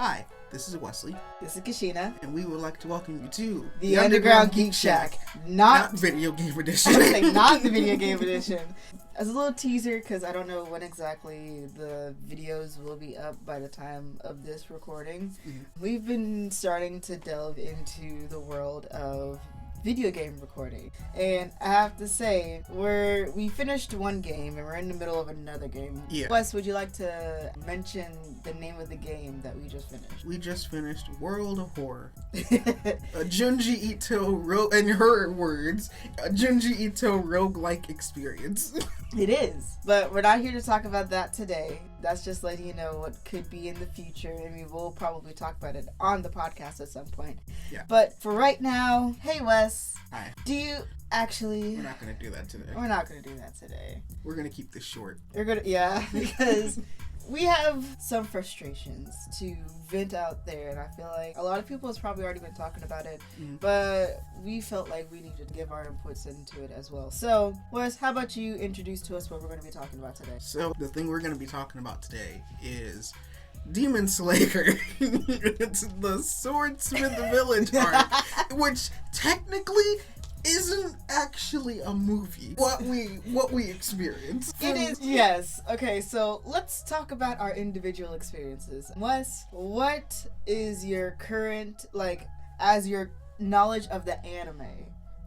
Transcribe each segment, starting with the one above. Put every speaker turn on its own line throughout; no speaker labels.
Hi, this is Wesley.
This is Kashina.
And we would like to welcome you to
the Underground Geek Shack. Not
video game edition.
I was saying not the video game edition. As a little teaser, because I don't know when exactly the videos will be up by the time of this recording. We've been starting to delve into the world of video game recording, and I have to say we finished one game and we're in the middle of another game.
Yeah.
Wes, would you like to mention the name of the game that we just finished?
We just finished World of Horror. A Junji Ito in her words, a Junji Ito roguelike experience.
It is, but we're not here to talk about that today. That's just letting you know what could be in the future, and we will probably talk about it on the podcast at some point.
Yeah.
But for right now, hey Wes.
Hi.
Do you actually...
We're not going to do that today.
We're not going to do that today.
We're going to keep this short.
Yeah, because we have some frustrations to vent out there, and I feel like a lot of people has probably already been talking about it, but we felt like we needed to give our inputs into it as well. So, Wes, how about you introduce to us what we're going to be talking about today?
So, the thing we're going to be talking about today is Demon Slayer. It's the Swordsmith Village arc, which technically isn't actually a movie. What we experienced.
It is, yes. Okay, so let's talk about our individual experiences. Wes, what is your current, as your knowledge of the anime?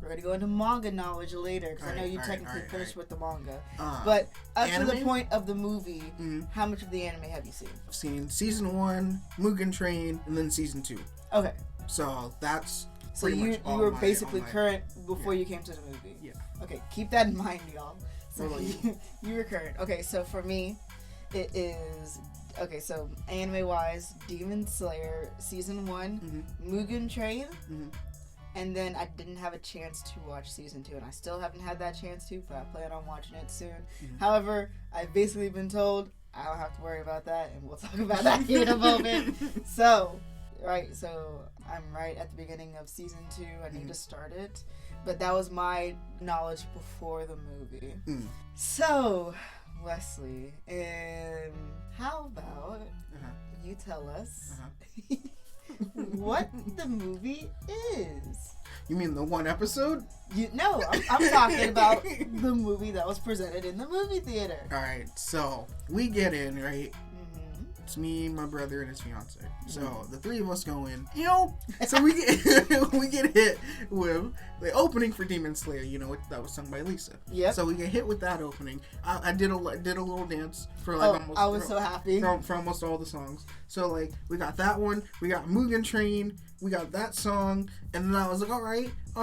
We're going to go into manga knowledge later, because I know you technically finished with the manga. But up to the point of the movie, how much of the anime have you seen?
I've seen Season 1, Mugen Train, and then Season 2.
Okay.
So that's
So you were basically current before you came to the movie.
Yeah.
Okay, keep that in mind, y'all. So you were current. Okay, so for me, it is... Okay, so anime-wise, Demon Slayer Season 1, Mugen Train, and then I didn't have a chance to watch Season 2, and I still haven't had that chance to, but I plan on watching it soon. However, I've basically been told I don't have to worry about that, and we'll talk about that in a moment. So I'm right at the beginning of Season 2. I need to start it, but that was my knowledge before the movie. So, Wesley, how about you tell us what the movie is?
You mean the one episode?
No, I'm talking about the movie that was presented in the movie theater.
Alright, so we get in, right? It's me, my brother, and his fiance. So the three of us go in, so we get hit with the opening for Demon Slayer, that was sung by Lisa.
Yeah.
So we get hit with that opening. I did a little dance for
almost. I was so happy
for almost all the songs. So we got that one, we got Mugen Train, we got that song, and then I was like, all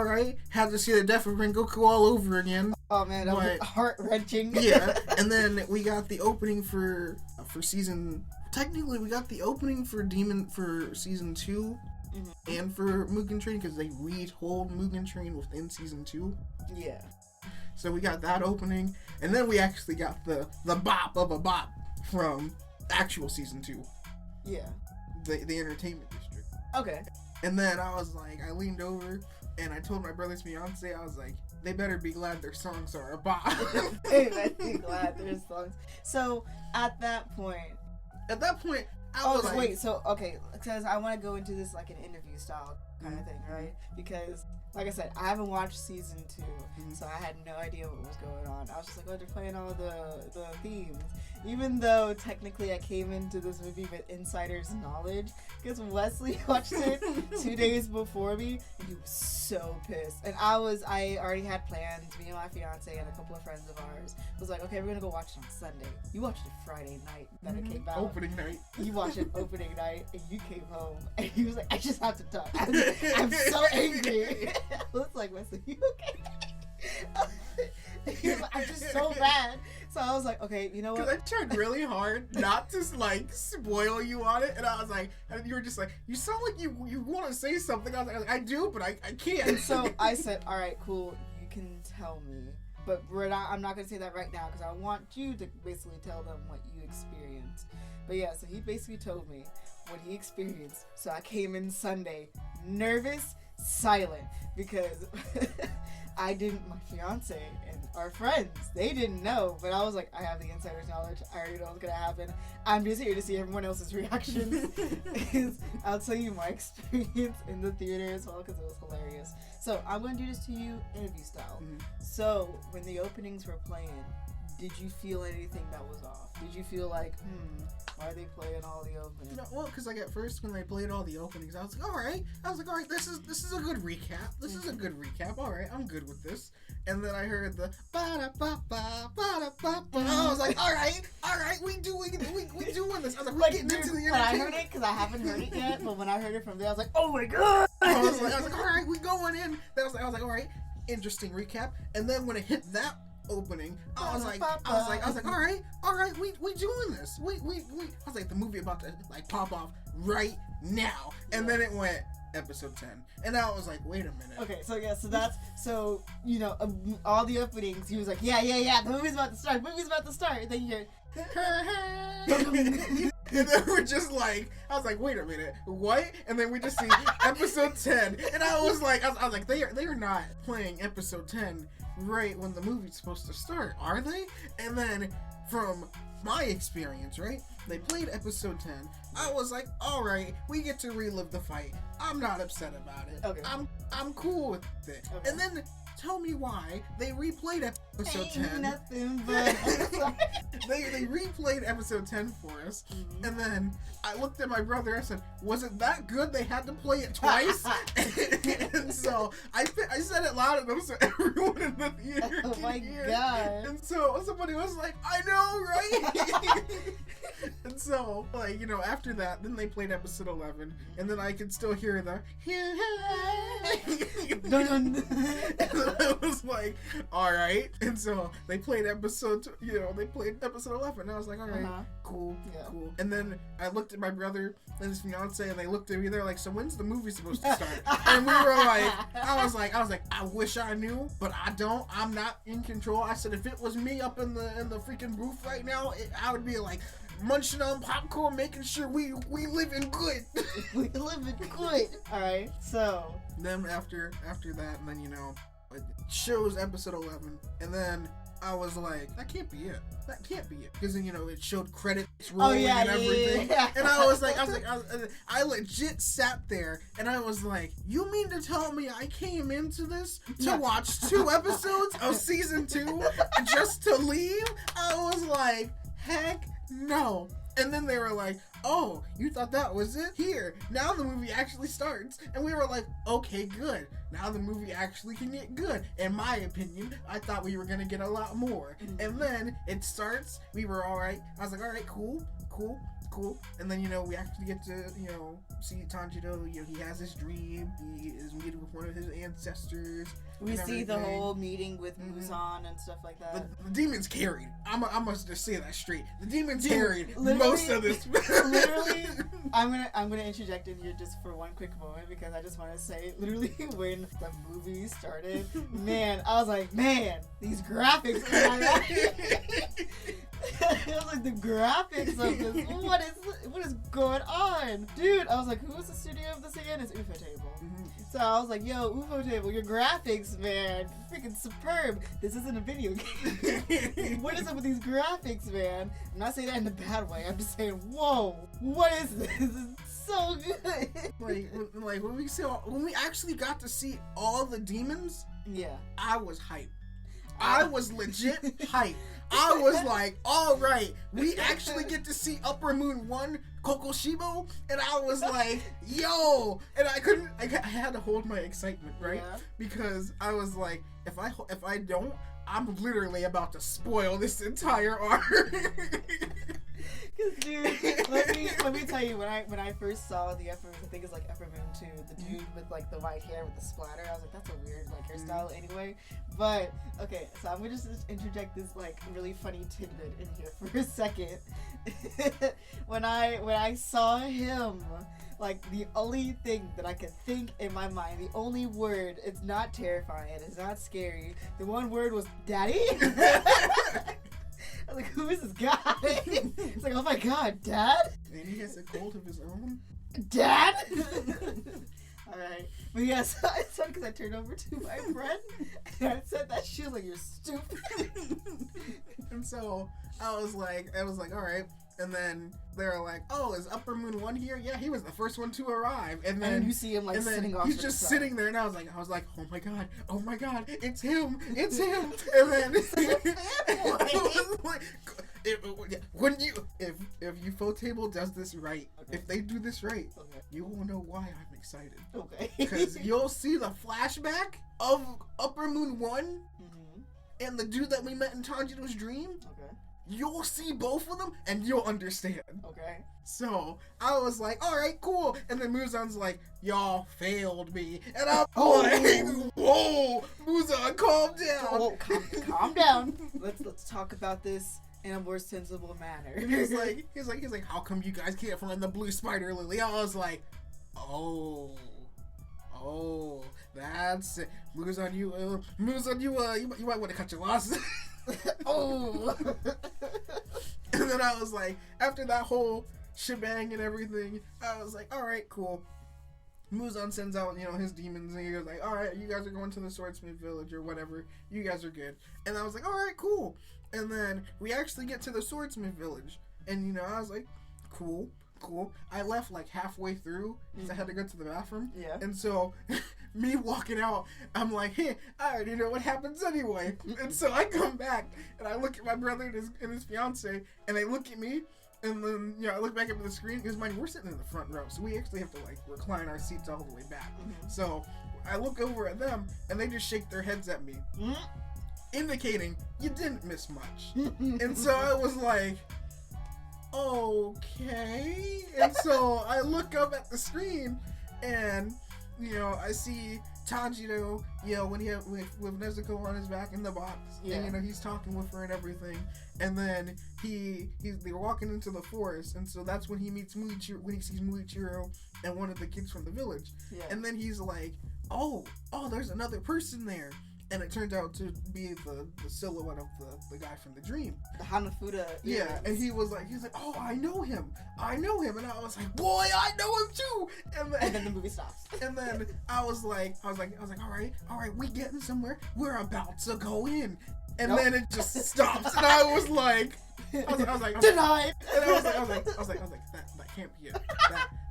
right. Had to see the death of Rengoku all over again.
Oh man, that was heart-wrenching.
Yeah, and then we got the opening for season. Technically, we got the opening for Season 2 and for Mugen Train, because they retold Mugen Train within Season 2.
Yeah.
So we got that opening, and then we actually got the bop of a bop from actual Season 2.
Yeah.
The Entertainment District.
Okay.
And then I leaned over, and I told my brother's fiance, I was like, they better be glad their songs are a bop.
They better be glad their songs. So, at that point,
I was
because I want to go into this like an interview style kind of thing, right? Because, like I said, I haven't watched Season 2, so I had no idea what was going on. I was just like, oh, they're playing all the themes. Even though, technically, I came into this movie with insider's knowledge, because Wesley watched it 2 days before me, and he was so pissed. And I already had plans, me and my fiance and a couple of friends of ours was like, okay, we're going to go watch it on Sunday. You watched it Friday night, then it came out.
Opening night.
You watched it opening night, and you came home, and he was like, I just have to talk. I'm so angry. I was like, Wesley, you okay? He was like, I'm just so bad. So I was like, okay, you know what?
Because I tried really hard not to spoil you on it, and I was like, and you were just like, you sound like you want to say something. I was like, I do, but I can't.
And so I said, all right, cool, you can tell me, but I'm not gonna say that right now because I want you to basically tell them what you experienced. But yeah, so he basically told me what he experienced. So I came in Sunday, nervous, silent, because I didn't, my fiance and our friends, they didn't know, but I was like, I have the insider's knowledge. I already know what's going to happen. I'm just here to see everyone else's reactions. I'll tell you my experience in the theater as well, because it was hilarious. So I'm going to do this to you interview style.
Mm-hmm.
So when the openings were playing, did you feel anything that was off? Did you feel like, why are they playing all the openings?
No, well, because like at first when they played all the openings, I was like, all right. This is a good recap. This is a good recap. All right, I'm good with this. And then I heard the ba-da-ba-ba, ba-da-ba-ba. I was like, all right, we doing this. I was like, we're getting into the entertainment.
When I heard it, because I haven't heard it yet, but when I heard it from there, I was like, oh my god.
I was like, all right, we going in. Then I was like, all right, interesting recap. And then when it hit that opening, I was like, all right, we doing this. We I was like, the movie about to like pop off right now. And then it went episode 10, and I was like, wait a minute.
Okay, so that's all the openings. He was like, yeah, the movie's about to start. And then you hear,
and then we're just like, I was like, wait a minute, what? And then we just see episode 10, and I was like, they are not playing episode 10 right when the movie's supposed to start, are they? And then from my experience, right, they played episode 10. I was like, all right, we get to relive the fight. I'm not upset about it.
Okay.
I'm cool with it.
Okay.
And then tell me why they replayed episode 10.
Nothing but
they replayed episode 10 for us, and then I looked at my brother. I said, "Was it that good? They had to play it twice." And so I said it loud enough so everyone in the theater could hear.
God!
And so somebody was like, "I know, right?" And so, like, you know, after that, then they played episode 11, and then I could still hear the. And I was like, all right. And so they played episode 11. And I was like, all right, cool. And then I looked at my brother and his fiance, and they looked at me. They're like, so when's the movie supposed to start? And we were like, I was like, I wish I knew, but I don't. I'm not in control. I said, if it was me up in the freaking booth right now, I would be like munching on popcorn, making sure we living good.
We living good. All right. So
then after that, and then, you know, it shows episode 11, and then I was like, that can't be it. Because then, you know, it showed credits rolling and everything. Yeah. And I was like, I legit sat there and I was like, you mean to tell me I came into this to watch 2 episodes of season 2 just to leave? I was like, heck no. And then they were like, oh, you thought that was it? Here, now the movie actually starts. And we were like, okay, good. Now the movie actually can get good. In my opinion, I thought we were going to get a lot more. And then it starts. We were all right. I was like, all right, cool. And then, you know, we actually get to, you know, see Tanjiro. You know, he has his dream. He is meeting with one of his ancestors.
We see the whole meeting with Muzan and stuff like that.
The demons carried. I must just say that straight. The demons carried most of this.
Literally, I'm gonna interject in here just for one quick moment, because I just want to say, literally, when the movie started, man, I was like, man, these graphics. I was like, the graphics of this. What is going on, dude? I was like, who is the studio of this again? It's ufotable. So I was like, yo, ufotable, your graphics, man, freaking superb. This isn't a video game. What is up with these graphics, man? I'm not saying that in a bad way. I'm just saying, whoa, what is this? This is so good.
like when we actually got to see all the demons,
yeah,
I was hyped. I was legit hyped. I was like, all right, we actually get to see Upper Moon 1 Kokoshibo, and I was like, yo, and I had to hold my excitement, right? Yeah. Because I was like, if I don't, I'm literally about to spoil this entire arc.
Cause dude, let me tell you, when I first saw the Upper Moon, I think it's like Upper Moon 2, the dude with like the white hair with the splatter, I was like, that's a weird like hairstyle anyway. But okay, so I'm gonna just interject this like really funny tidbit in here for a second. when I saw him, like the only thing that I could think in my mind, the only word, it's not terrifying, it's not scary. The one word was daddy. I was like, who is this guy? It's like, oh my god, Dad?
And he has a cult of his own.
Dad? Alright. But yes, it's funny because I turned over to my friend and I said that she was like, you're stupid.
And so I was like, alright. And then they're like, oh, is Upper Moon 1 here? Yeah, he was the first one to arrive. And then
you see him like sitting off.
He's just sitting there, and I was like, oh my god, it's him. And then if ufotable does this right, if they do this right, you will know why I'm excited.
Okay.
Because you'll see the flashback of Upper Moon 1 and the dude that we met in Tanjiro's dream.
Okay.
You'll see both of them and you'll understand.
Okay.
So I was like, alright, cool. And then Muzan's like, y'all failed me. And I'm like, whoa, Muzan, calm down.
Oh, calm down. Let's talk about this in a more sensible manner.
And he's like, how come you guys can't find the blue spider lily? I was like, oh, that's it. Muzan, you might want to cut your losses.
Oh.
And then I was like, after that whole shebang and everything, I was like, alright, cool. Muzan sends out, his demons, and he was like, alright, you guys are going to the swordsmith village or whatever. You guys are good. And I was like, alright, cool. And then we actually get to the swordsmith village. And, I was like, cool. I left like halfway through because I had to go to the bathroom.
Yeah.
And so, me walking out, I'm like, hey, I already know what happens anyway. And so I come back and I look at my brother and his fiance, and they look at me, and then I look back up at the screen because we're sitting in the front row, so we actually have to like recline our seats all the way back. So I look over at them and they just shake their heads at me, indicating you didn't miss much. And so I was like, okay. And so I look up at the screen and I see Tanjiro, with Nezuko on his back in the box. Yeah. And he's talking with her and everything. And then they're walking into the forest, and so that's when he meets Muichiro, when he sees Muichiro and one of the kids from the village. Yeah. And then he's like, oh, there's another person there. And it turned out to be the silhouette of the guy from the dream. The
Hanafuda.
Yeah, and he was like, oh, I know him. And I was like, boy, I know him too.
And then the movie stops.
And then I was like, all right, we getting somewhere. We're about to go in. And then it just stops. And I was like,
denied.
And I was like, that can't be it.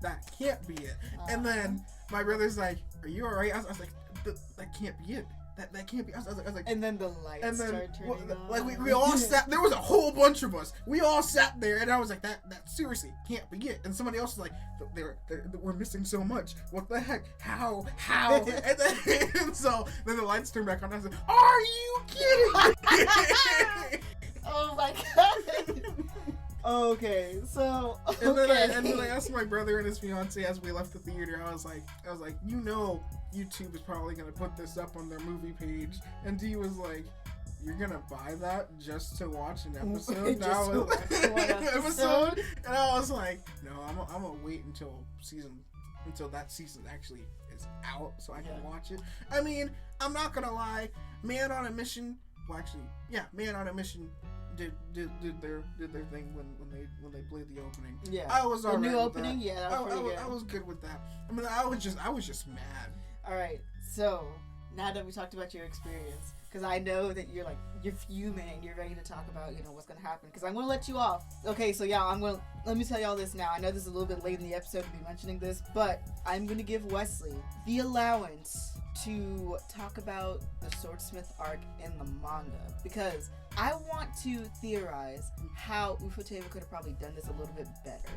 That can't be it. And then my brother's like, are you all right? I was like, that can't be it. That can't be. I was like,
and then the lights started turning on.
Like we all sat. There was a whole bunch of us. We all sat there, and I was like, that seriously can't be it. And somebody else was like, we're missing so much. What the heck? How? And so then the lights turned back on. And I was like, are you kidding?
Oh my god. Okay, so
and then I asked my brother and his fiance as we left the theater. I was like, YouTube is probably gonna put this up on their movie page, and Dee was like, "You're gonna buy that just to watch an episode?" Episode? And I was like, "No, I'm gonna wait until that season actually is out so I can watch it." I mean, I'm not gonna lie, Man on a Mission. Well, actually, yeah, Man on a Mission did their thing when they played the opening.
Yeah,
I was alright.
The new opening, that. Yeah, that was pretty good.
I was good with that. I mean, I was just mad.
All right, so now that we talked about your experience, because I know that you're fuming and you're ready to talk about what's gonna happen. Because I'm gonna let you off. Okay, so yeah, let me tell y'all this now. I know this is a little bit late in the episode to be mentioning this, but I'm gonna give Wesley the allowance to talk about the swordsmith arc in the manga, because I want to theorize how ufotable could have probably done this a little bit better.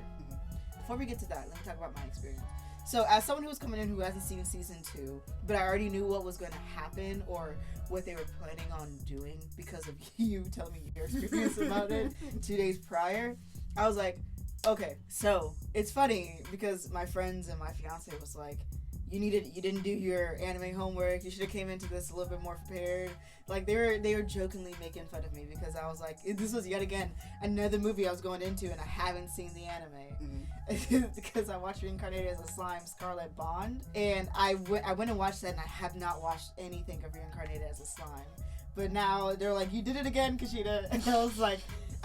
Before we get to that, let me talk about my experience. So as someone who's coming in who hasn't seen season 2, but I already knew what was going to happen or what they were planning on doing because of you telling me your experience about it 2 days prior, I was like, okay. So it's funny because my friends and my fiance was like, you didn't do your anime homework. You should have came into this a little bit more prepared. Like they were jokingly making fun of me because I was like, this was yet again another movie I was going into and I haven't seen the anime because I watched Reincarnated as a Slime, Scarlet Bond, and I went and watched that, and I have not watched anything of Reincarnated as a Slime. But now they're like, you did it again, Kushida, and I was like,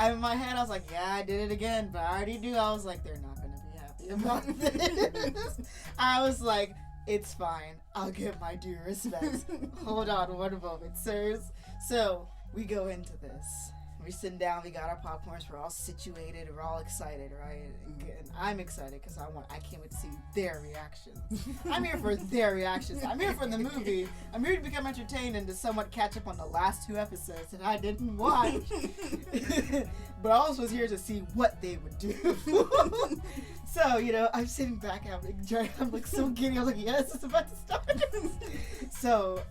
in my head I was like, yeah, I did it again, but I already knew. I was like, they're not gonna be happy about this. I was like, It's fine. I'll get my due respects. Hold on one moment, sirs. So, we go into this. We're sitting down, we got our popcorns, we're all situated, we're all excited, right? And I'm excited because I can't wait to see their reactions. I'm here for their reactions. I'm here for the movie. I'm here to become entertained and to somewhat catch up on the last 2 episodes that I didn't watch. But I also was here to see what they would do. So, I'm sitting back, I'm like so giddy. I was like, yes, it's about to start. So,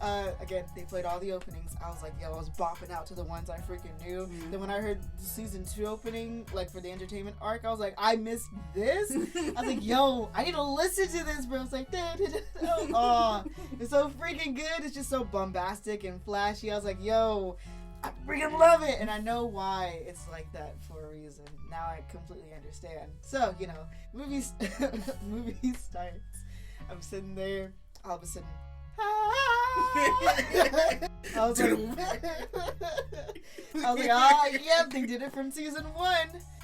again, they played all the openings. I was like, I was bopping out to the ones I freaking knew. Then when I heard the season 2 opening, like for the entertainment arc, I was like, I missed this. I was like, yo, I need to listen to this, bro. It's like, oh, it's so freaking good. It's just so bombastic and flashy. I was like, yo, I freaking love it. And I know why it's like that for a reason. Now I completely understand. So, movie starts. I'm sitting there, all of a sudden, I was like, yep, they did it from season 1.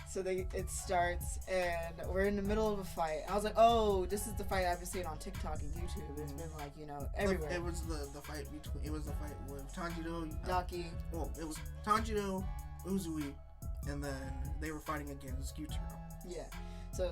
So it starts, and we're in the middle of a fight. I was like, oh, this is the fight I've been seeing on TikTok and YouTube. It's been like, everywhere.
It was the fight with Tanjiro,
Daki.
Well, it was Tanjiro, Uzui, and then they were fighting against Gyutaro.
Yeah. So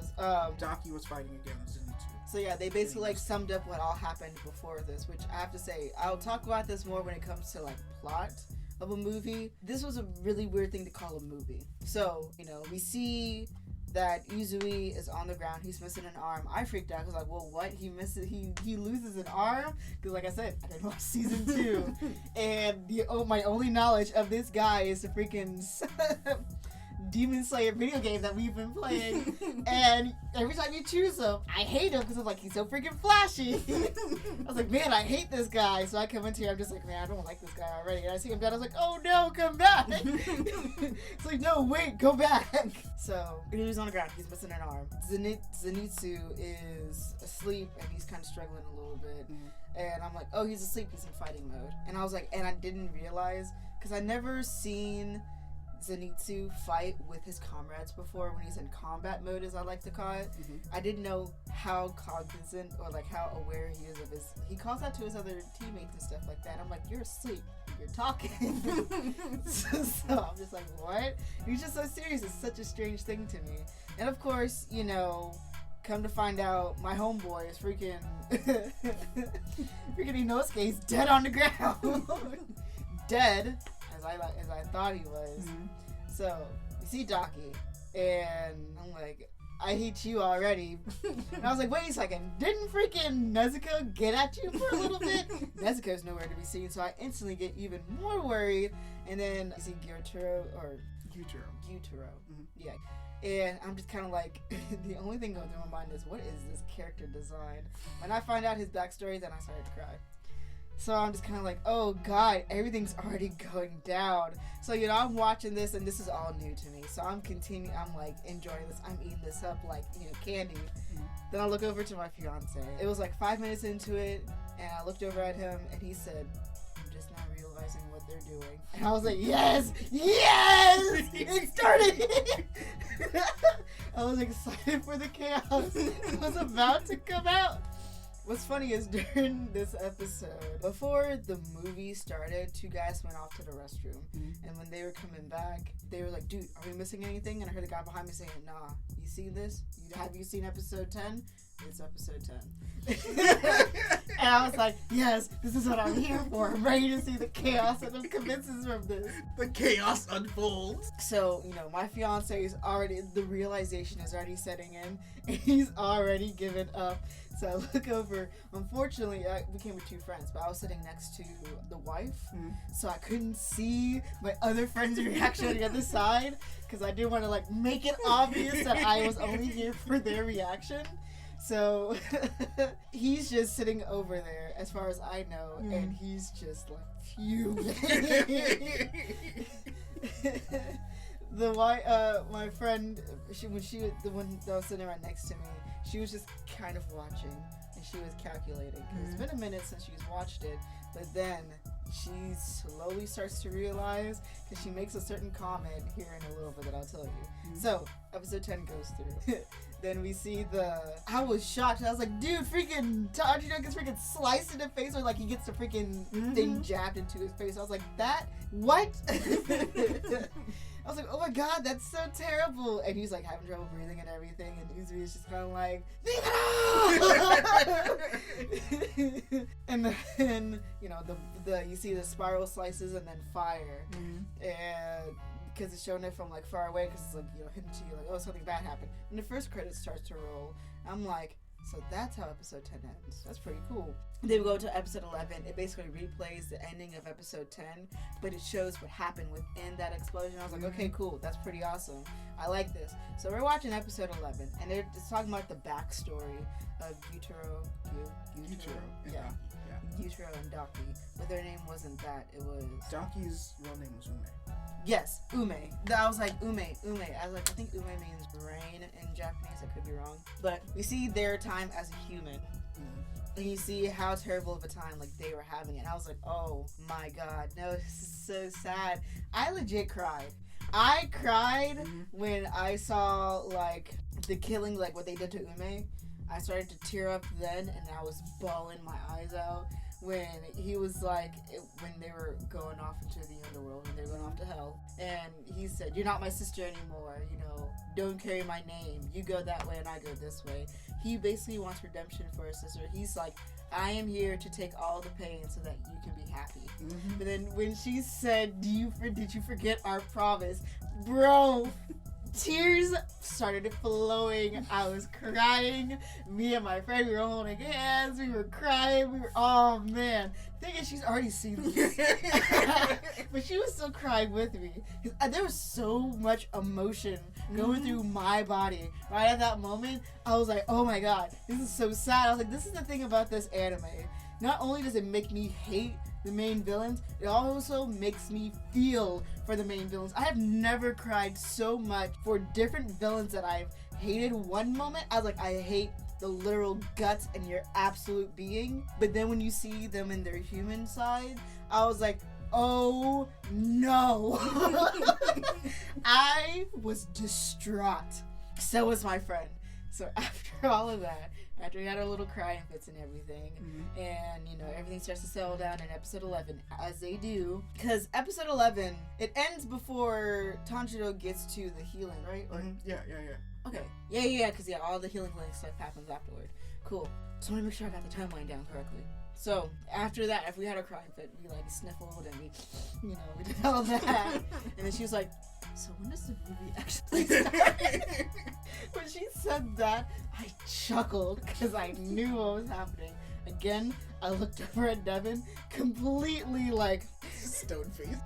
Daki was fighting against Zenitsu.
So yeah, they basically summed up what all happened before this, which I have to say, I'll talk about this more when it comes to plot of a movie. This was a really weird thing to call a movie. So, we see that Uzui is on the ground. He's missing an arm. I freaked out. I was like, well, what? He loses an arm? Because like I said, I didn't watch season 2. And my only knowledge of this guy is the freaking Demon Slayer video game that we've been playing, and every time you choose him, I hate him because I'm like, he's so freaking flashy. I was like, man, I hate this guy. So I come into here, I'm just like, man, I don't like this guy already. And I see him down, I was like, oh no, come back. It's like, no, wait, go back. So he's on the ground, he's missing an arm. Zenitsu is asleep and he's kind of struggling a little bit. And I'm like, oh, he's asleep, he's in fighting mode. And I was like, and I didn't realize, because I never seen Zenitsu fight with his comrades before when he's in combat mode, as I like to call it. I didn't know how cognizant or how aware he is of he calls out to his other teammates and stuff like that. I'm like, you're asleep, you're talking. so I'm just like, what? He's just so serious. It's such a strange thing to me. And of course, come to find out, my homeboy is freaking Inosuke's dead on the ground. Dead. As I thought he was. So you see Daki, and I'm like, I hate you already. And I was like, wait a second, didn't freaking Nezuko get at you for a little bit? Nezuko's nowhere to be seen, so I instantly get even more worried. And then you see Gyutaro. Yeah. And I'm just kind of like, the only thing going through my mind is, what is this character design? When I find out his backstory, then I started to cry. So I'm just kind of like, oh God, everything's already going down. So, I'm watching this and this is all new to me. So I'm like enjoying this. I'm eating this up like, candy. Then I look over to my fiance. It was like 5 minutes into it and I looked over at him and he said, I'm just now realizing what they're doing. And I was like, yes! It started! I was excited for the chaos. It was about to come out. What's funny is during this episode, before the movie started, 2 guys went off to the restroom. And when they were coming back, they were like, dude, are we missing anything? And I heard the guy behind me saying, nah, you see this? Have you seen episode 10? It's episode 10. And I was like, yes, this is what I'm here for. I'm ready to see the chaos that commences from this.
The chaos unfolds.
So, my fiance is already, the realization is already setting in. And he's already given up. So I look over. Unfortunately, we came with 2 friends, but I was sitting next to the wife. So I couldn't see my other friend's reaction on the other side. Because I didn't want to, make it obvious that I was only here for their reaction. So he's just sitting over there, as far as I know, and he's just fuming. My friend, the one that was sitting right next to me, she was just kind of watching, and she was calculating. Cause it's been a minute since she's watched it, but then she slowly starts to realize, because she makes a certain comment here in a little bit that I'll tell you. So, episode 10 goes through. then we see I was shocked. I was like, dude, freaking Tanjiro gets freaking sliced in the face, or like he gets the freaking thing jabbed into his face. I was like, what? I was like, oh my god, that's so terrible. And he's like having trouble breathing and everything. And Uzui's just kind of like, leave it off! And then, you know, you see the spiral slices and then fire. And because it's showing it from like far away, because it's like, you know, hidden to you, like, oh, something bad happened. And the first credit starts to roll. I'm like, so that's how episode 10 ends. That's pretty cool. Then we go to episode 11. It basically replays the ending of episode 10, but it shows what happened within that explosion. I was like, okay, cool. That's pretty awesome. I like this. So we're watching episode 11, and it's talking about the backstory of Yutaro. Yeah. Yutaro and Daki. But their name wasn't that. It was...
Daki's real name was Ume.
Yes, Ume. I was like, Ume. I was like, I think Ume means rain in Japanese. I could be wrong. But we see their time as a human. And you see how terrible of a time like they were having it. And I was like, oh my god, no, this is so sad. I legit cried. I cried when I saw like the killing, like what they did to Ume. I started to tear up then, and I was bawling my eyes out when he was like, when they were going off into the underworld, when they were going off to hell, and he said, you're not my sister anymore, you know, don't carry my name, you go that way and I go this way. He basically wants redemption for his sister. He's like, I am here to take all the pain so that you can be happy. But then when she said, did you forget our promise? Bro, tears started flowing. I was crying. Me and my friend, we were holding hands. We were crying. Oh man. The thing is, she's already seen this. But she was still crying with me. There was so much emotion going through my body. Right at that moment, I was like, oh my god, this is so sad. I was like, this is the thing about this anime. Not only does it make me hate the main villains, it also makes me feel for the main villains. I have never cried so much for different villains that I've hated. One moment, I was like, I hate the literal guts and your absolute being. But then when you see them in their human side, I was like, oh no. I was distraught. So was my friend. So after all of that, after we had our little crying fits and everything, and you know, everything starts to settle down in episode 11, as they do, because episode 11, it ends before Tanjiro gets to the healing, right? Or,
Yeah.
Okay. Yeah, because all the healing stuff happens afterward. Cool. Just want to make sure I got the timeline down correctly. So, after that, if we had a crying fit, we like sniffled and we, you know, we did all that. And then she was like, so when does the movie actually start? When she said that, I chuckled because I knew what was happening. Again, I looked over at Devin, completely like
stone-faced.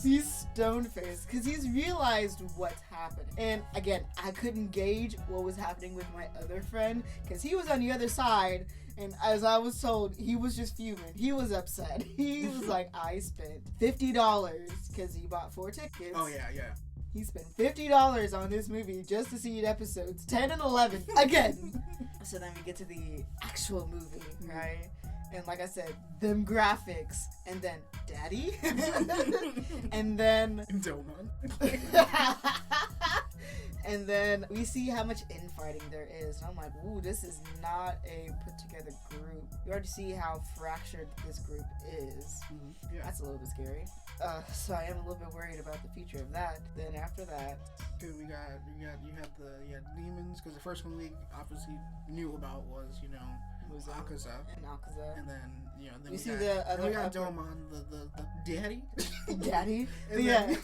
He's stone-faced because he's realized what's happening. And again, I couldn't gauge what was happening with my other friend because he was on the other side. And as I was told, he was just fuming. He was upset. He was like, I spent $50 because he bought 4 tickets.
Oh, yeah.
He spent $50 on this movie just to see episodes 10 and 11 again. So then we get to the actual movie, right? And like I said, them graphics, and then Daddy, and then
Domon.
And then we see how much infighting there is. And I'm like, ooh, this is not a put together group. You already see how fractured this group is.
Yeah.
That's a little bit scary. So I am a little bit worried about the future of that. Then after that,
Dude, you had demons, because the first one we obviously knew about was, you know, Akaza. And then, you know, then we got Domon, the daddy.
Daddy? Yeah.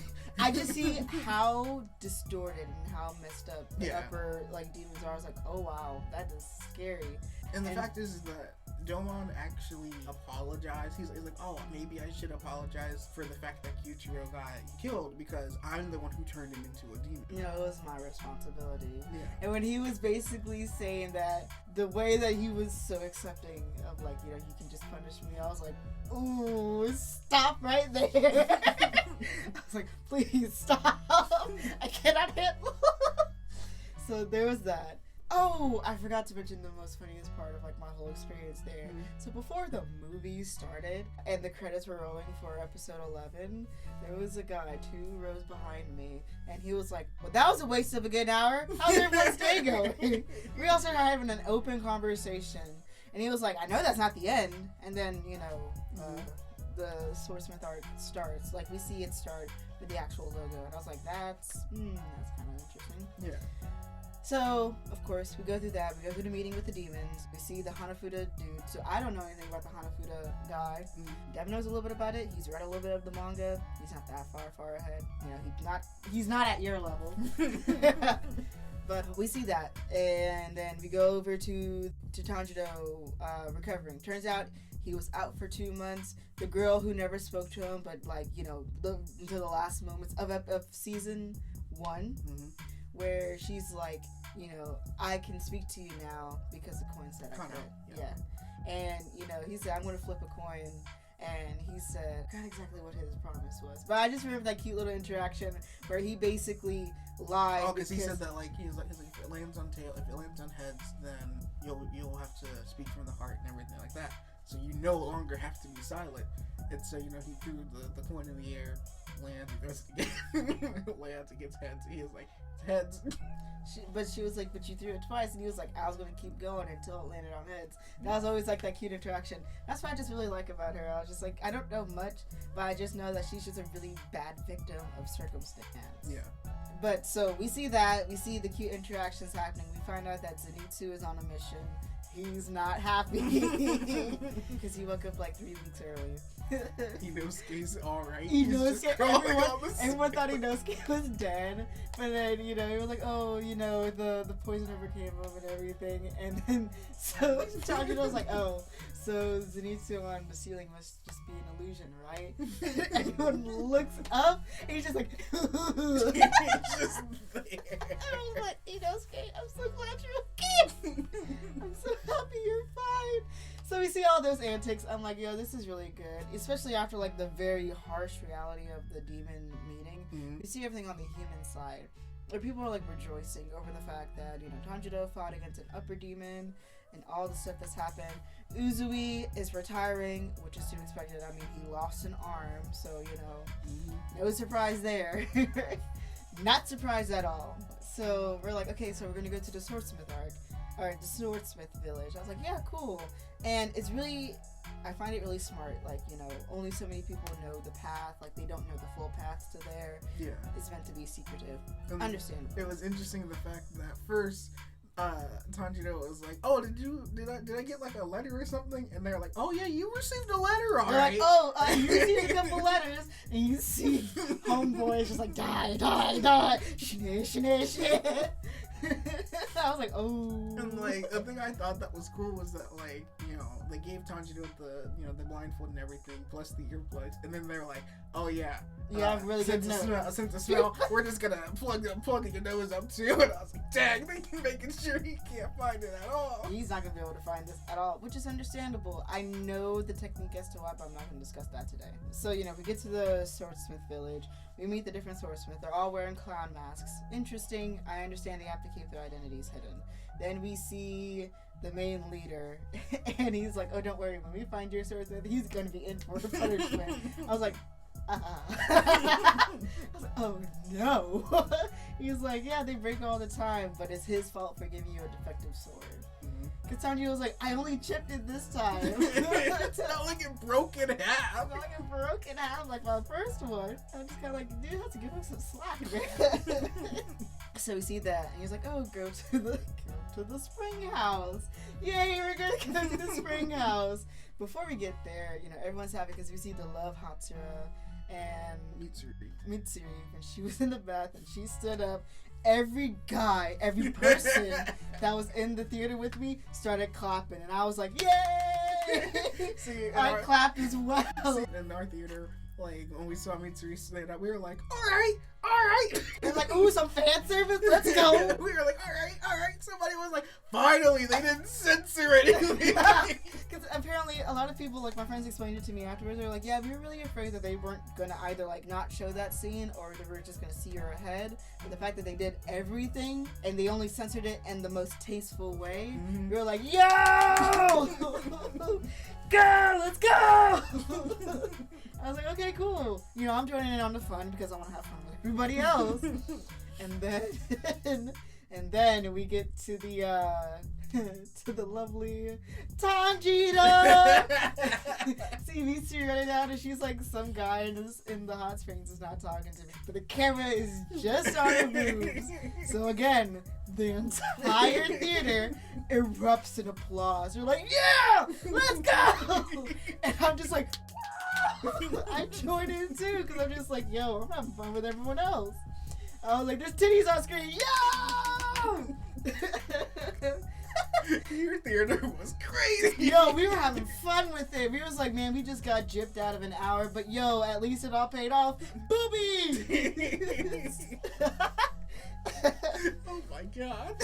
I just see how distorted and how messed up the upper like demons are. I was like, oh wow, that is scary.
And the fact is that Domon actually apologized. He's like, oh, maybe I should apologize for the fact that Kyuchiro got killed because I'm the one who turned him into a demon.
You know, it was my responsibility.
Yeah.
And when he was basically saying that, the way that he was so accepting of like, you know, you can just punish me, I was like, ooh, stop right there. I was like, please stop. I cannot handle. So there was that. Oh, I forgot to mention the most funniest part of like my whole experience there. So before the movie started and the credits were rolling for episode 11, there was a guy 2 rows behind me, and he was like, "Well, that was a waste of a good hour. How's everyone's day going?" We all started having an open conversation, and he was like, "I know that's not the end." And then the swordsmith art starts. Like we see it start with the actual logo, and I was like, "That's kind of interesting."
Yeah.
So, of course, we go through that. We go through the meeting with the demons. We see the Hanafuda dude. So, I don't know anything about the Hanafuda guy. Devin knows a little bit about it. He's read a little bit of the manga. He's not that far ahead. You know, he's not at your level. But we see that. And then we go over to Tanjiro recovering. Turns out he was out for 2 months. The girl who never spoke to him, but, like, you know, lived until the last moments of season 1. Where she's like, you know, I can speak to you now because the coin said I could. Yeah. And, you know, he said, I'm going to flip a coin. And he said, I forgot exactly what his promise was. But I just remember that cute little interaction where he basically lied.
Oh, because he said that, like, he's like, if it lands on heads, then you'll have to speak from the heart and everything like that. So you no longer have to be silent. And so, you know, he threw the coin in the air, lands, he throws it again, lands, it gets heads. He was like, heads.
She was like, but you threw it twice, and he was like, I was going to keep going until it landed on heads. That was always like that cute interaction. That's what I just really like about her. I was just like, I don't know much, but I just know that she's just a really bad victim of circumstance.
Yeah.
But so we see that, we see the cute interactions happening. We find out that Zenitsu is on a mission. He's not happy because he woke up like 3 weeks early.
Inosuke's alright.
Everyone thought Inosuke was dead, but then, you know, he was like, oh, you know, the poison overcame him and everything. And then so Tanjiro was like, oh, so Zenitsu on the ceiling must just be an illusion, right? Everyone looks up and he's just like
he's just there.
I was like, Inosuke, I'm so glad you're okay. I'm so happy you're fine. So we see all those antics. I'm like, yo, this is really good. Especially after like the very harsh reality of the demon meeting. We see everything on the human side. Where people are like rejoicing over the fact that, you know, Tanjiro fought against an upper demon and all the stuff that's happened. Uzui is retiring, which is to be expected. I mean, he lost an arm, so, you know, no surprise there. Not surprised at all. So we're like, okay, so we're gonna go to the swordsmith arc. Or the swordsmith village. I was like, yeah, cool. And it's really, I find it really smart. Like, you know, only so many people know the path. Like, they don't know the full path to there.
Yeah.
It's meant to be secretive. Understandable.
It was interesting the fact that first, Tanjiro was like, oh, did I get like a letter or something? And they're like, oh yeah, you received a letter, alright.
They're like, oh, you received a couple letters, and you see homeboy is just like, die, shit. I was like, oh.
And like the thing I thought that was cool was that, like, you know, they gave Tanjiro the blindfold and everything plus the earplugs, and then they're like, oh yeah,
really good nose.
Since the smell, we're just gonna plug your nose up too. And I was like, dang, they making sure he can't find it at all.
He's not gonna be able to find this at all, which is understandable. I know the technique as to why, but I'm not gonna discuss that today. So, you know, we get to the swordsmith village. We meet the different swordsmiths. They're all wearing clown masks. Interesting. I understand they have to keep their identities hidden. Then we see the main leader, and he's like, oh, don't worry, when we find your swordsmith, he's gonna be in for the punishment. I was like, I was like, oh no. He's like, yeah, they break all the time, but it's his fault for giving you a defective sword. Because Tanjiro was like, I only chipped it this time.
It's not like it broke in half.
It's not like it broke in half like my first one. I'm just kind of like, dude, you have to give him some slack, man. So we see that, and he's like, oh, go to the spring house. Yay, we're gonna go to the spring house. Before we get there, you know, everyone's happy because we see the love Hatsura and Mitsuri, and she was in the bath, and she stood up. Every person that was in the theater with me started clapping, and I was like, yay!
See,
I clapped as well.
See, in our theater, Like, when we saw Mitsuri stand up, we were like, alright.
They're like, ooh, some fan service, let's go.
We were like, alright. Somebody was like, finally, they didn't censor anything.
Because apparently a lot of people, like my friends explained it to me afterwards, they were like, yeah, we were really afraid that they weren't going to either like not show that scene or they were just going to see her head. But the fact that they did everything and they only censored it in the most tasteful way, we were like, yo! Go! Let's go! I was like, okay, cool. You know, I'm joining in on the fun because I want to have fun with everybody else. and then we get to the lovely Tanjiro. See Mitsuri running out and she's like some guy in the hot springs is not talking to me. But the camera is just on her boobs. So again, the entire theater erupts in applause. They're like, yeah! Let's go! And I'm just like, I joined in too because I'm just like, yo, I'm having fun with everyone else. I was like, there's titties on screen, yo!
Your theater was crazy.
Yo, we were having fun with it. We was like, man, we just got gypped out of an hour, but yo, at least it all paid off. Boobies!
Oh my god.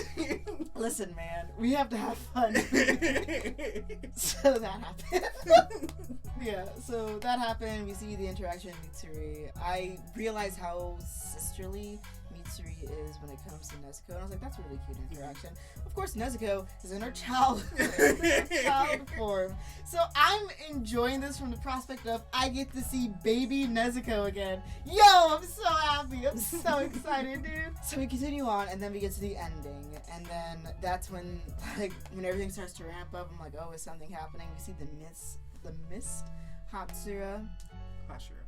Listen, man, we have to have fun. So that happened. Yeah, so that happened. We see the interaction with Mitsuri. I realized how sisterly Mitsuri is when it comes to Nezuko, and I was like, that's a really cute interaction. Of course, Nezuko is in her child form. So I'm enjoying this from the prospect of I get to see baby Nezuko again. Yo, I'm so happy. I'm so excited, dude. So we continue on, and then we get to the ending, and then that's when, like, when everything starts to ramp up, I'm like, oh, is something happening? We see the mist, Hatsura. Michiro.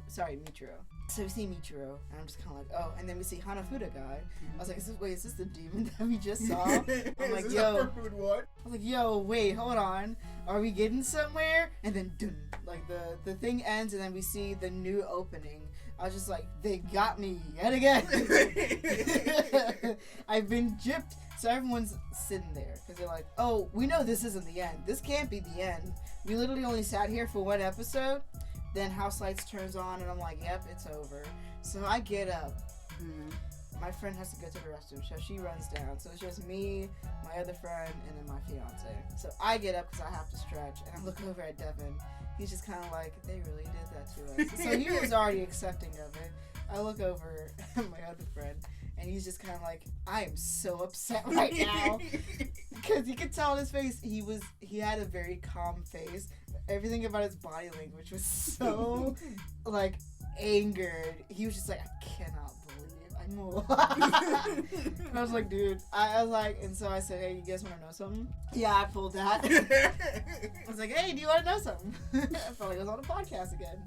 Sorry, Michiro. So we see Michiro, and I'm just kind of like, oh, and then we see Hanafuda guy. I was like, is this the demon that we just saw? I'm like, yo. I was like, yo, wait, hold on. Are we getting somewhere? And then, dun, like the thing ends, and then we see the new opening. I was just like, they got me yet again. I've been gypped. So everyone's sitting there because they're like, oh, we know this isn't the end. This can't be the end. We literally only sat here for one episode. Then house lights turns on and I'm like, yep, it's over. So I get up. My friend has to go to the restroom, so she runs down. So it's just me, my other friend, and then my fiance. So I get up because I have to stretch, and I look over at Devin. He's just kind of like, they really did that to us. So he was already accepting of it. I look over at my other friend, and he's just kind of like, I am so upset right now. Because you could tell on his face, he had a very calm face. Everything about his body language was so, like, angered. He was just like, I cannot believe I know. And I was like, dude, I was like, and so I said, hey, you guys want to know something? Yeah, I pulled that. I was like, hey, do you want to know something? I felt like I was on a podcast again.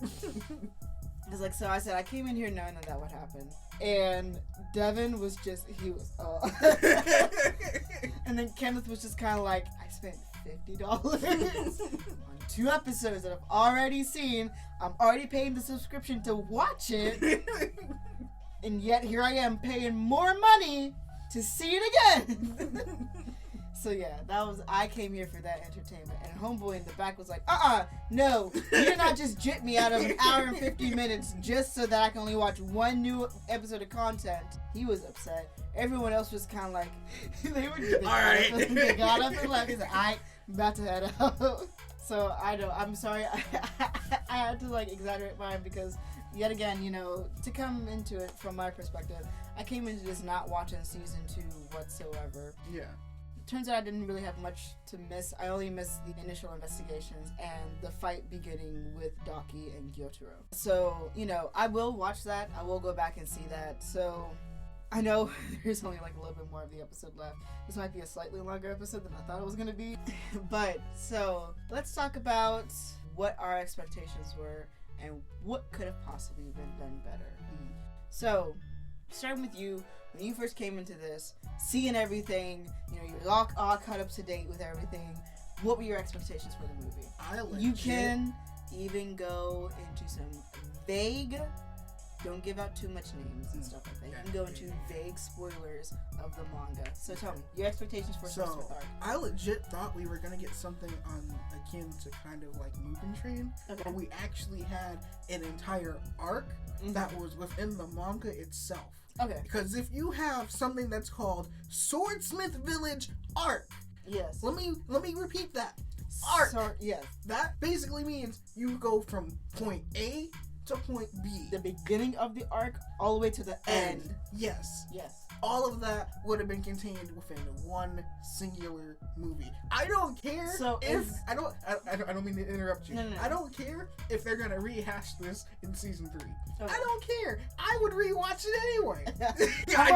I was like, so I said, I came in here knowing that would happen. And Devin was just, he was, And then Kenneth was just kind of like, I spent $50 on 2 episodes that I've already seen. I'm already paying the subscription to watch it. And yet here I am paying more money to see it again. So yeah, I came here for that entertainment. And homeboy in the back was like, no, you did not just jit me out of an hour and 50 minutes just so that I can only watch 1 new episode of content. He was upset. Everyone else was kind of like,
Alright.
They got up and left. He's like, I'm about to head out. So I'm sorry, I had to like exaggerate mine because yet again, you know, to come into it from my perspective, I came into this not watching season 2 whatsoever.
Yeah.
Turns out I didn't really have much to miss. I only missed the initial investigations and the fight beginning with Daki and Gyotaro. So, you know, I will watch that. I will go back and see that. So, I know there's only like a little bit more of the episode left. This might be a slightly longer episode than I thought it was going to be. But, so, let's talk about what our expectations were and what could have possibly been done better. So, starting with you, when you first came into this, seeing everything, you know, you're all caught up to date with everything, what were your expectations for the movie? You can even go into some vague don't give out too much names and stuff like that. You can go into vague spoilers of the manga. So tell me, your expectations for Swordsmith arc.
I legit thought we were going to get something akin to kind of like Mugen Train, but we actually had an entire arc that was within the manga itself.
Okay.
Because if you have something that's called Swordsmith Village Arc,
yes.
Let me repeat that. Arc.
Yes.
That basically means you go from point A to point B.
The beginning of the arc all the way to the end.
Yes.
Yes.
All of that would have been contained within one singular movie. I don't care I don't mean to interrupt you.
No.
I don't care if they're gonna rehash this in season 3.
Okay.
I don't care. I would rewatch it anyway. I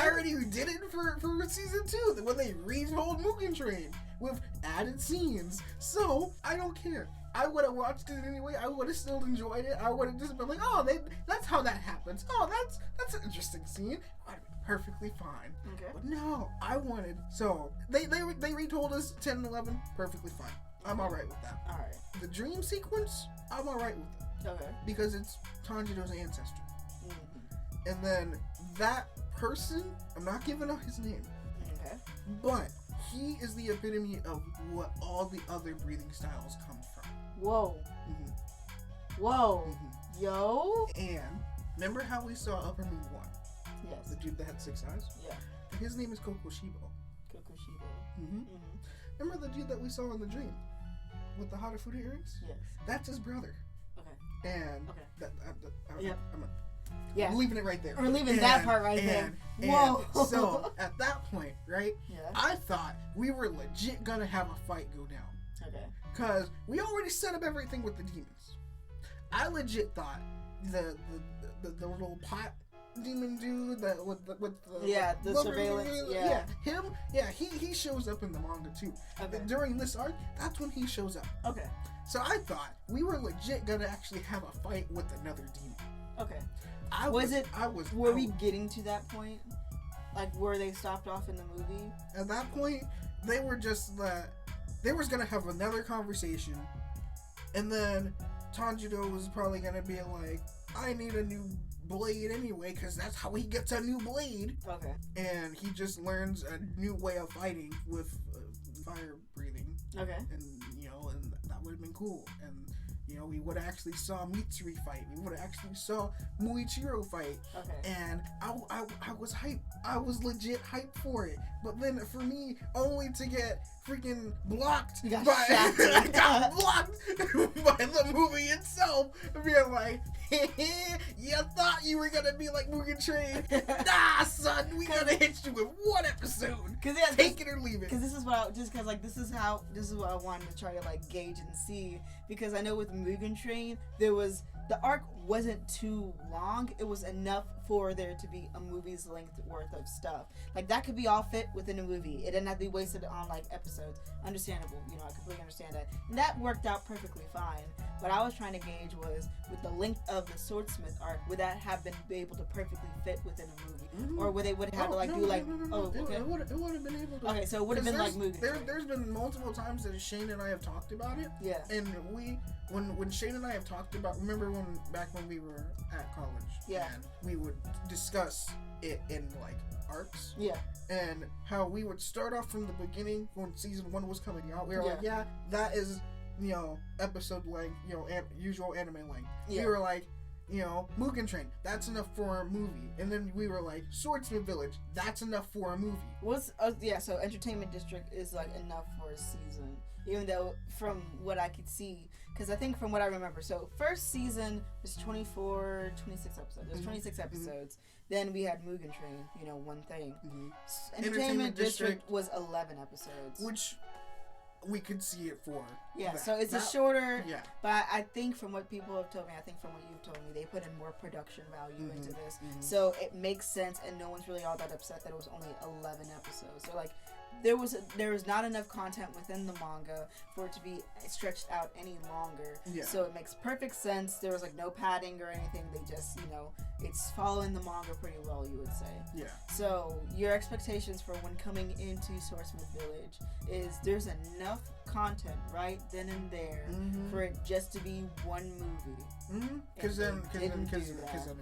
already did it for season 2 when they retold Mugen Train with added scenes. So I don't care. I would have watched it anyway. I would have still enjoyed it. I would have just been like, oh, that's how that happens. Oh, that's an interesting scene. I'd be perfectly fine.
Okay.
But no, I wanted. So they retold us 10 and 11. Perfectly fine. I'm all right with that.
All right.
The dream sequence, I'm all right with it.
Okay.
Because it's Tanjiro's ancestor. And then that person, I'm not giving out his name.
Okay.
But he is the epitome of what all the other breathing styles come from.
Whoa. Whoa. Yo.
And remember how we saw Upper Moon 1?
Yes.
The dude that had 6 eyes?
Yeah.
His name is Kokoshibo.
Kokoshibo.
Remember the dude that we saw in the dream? With the Harafuda earrings?
Yes.
That's his brother.
Okay.
And
Yep.
I'm leaving it right there.
We're leaving that part right there. Whoa.
And so at that point, right?
Yeah.
I thought we were legit gonna have a fight go down.
Okay.
Because we already set up everything with the demons. I legit thought the little pot demon dude that with the
surveillance.
Him. He shows up in the manga too.
Okay.
During this arc, that's when he shows up.
Okay.
So I thought we were legit gonna actually have a fight with another demon.
Okay.
Were
we getting to that point? Like, were they stopped off in the movie?
At that point, they were just they was gonna have another conversation, and then Tanjiro was probably gonna be like, I need a new blade anyway, because that's how he gets a new blade.
Okay.
And he just learns a new way of fighting with fire breathing.
Okay.
And and that would have been cool. And we would have actually saw Mitsuri fight. We would have actually saw Muichiro fight. Okay. And I was hyped. I was legit hyped for it. But then for me, only to get freaking blocked
I
got blocked by the movie itself. Being like, you thought you were gonna be like Mugen Train. Nah, son, we gotta hit you with one episode. Take it or leave it.
Because this is what I wanted to try to like gauge and see. Because I know with Mugen Train, the arc wasn't too long. It was enough for there to be a movie's length worth of stuff. Like, that could be all fit within a movie. It didn't have to be wasted on like episodes. Understandable, I completely understand that. And that worked out perfectly fine. What I was trying to gauge was, with the length of the Swordsmith arc, would that have been able to perfectly fit within a movie? Or would they have to
It would have been able to.
Okay, so it would have been like Mugen Train.
There's been multiple times that Shane and I have talked about it.
Yeah.
And when Shane and I have talked about, remember back when we were at college?
Yeah.
And we would discuss it in like arcs.
Yeah.
And how we would start off from the beginning when season 1 was coming out. We were like, that is, episode length, usual anime length. Yeah. We were like, Mugen Train, that's enough for a movie. And then we were like, Swordsmith Village, that's enough for a movie.
So Entertainment District is like enough for a season. Even though, from what I could see, because I think from what I remember, so first season was 26 episodes. There's 26 episodes. Then we had Mugen Train, one thing. Entertainment District was 11 episodes.
Which we could see it for.
Yeah, so it's a shorter. Yeah. But I think from what people have told me, from what you've told me, they put in more production value into this. So it makes sense, and no one's really all that upset that it was only 11 episodes. So like, there was not enough content within the manga for it to be stretched out any longer. Yeah. So it makes perfect sense. There was like no padding or anything. They just, it's following the manga pretty well, you would say. Yeah. So your expectations for when coming into Swordsmith Village is there's enough content right then and there for it just to be one movie.
Because then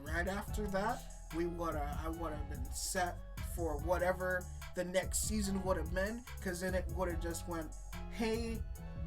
right after that, I would have been set for whatever the next season would have been. Because then it would have just went, hey,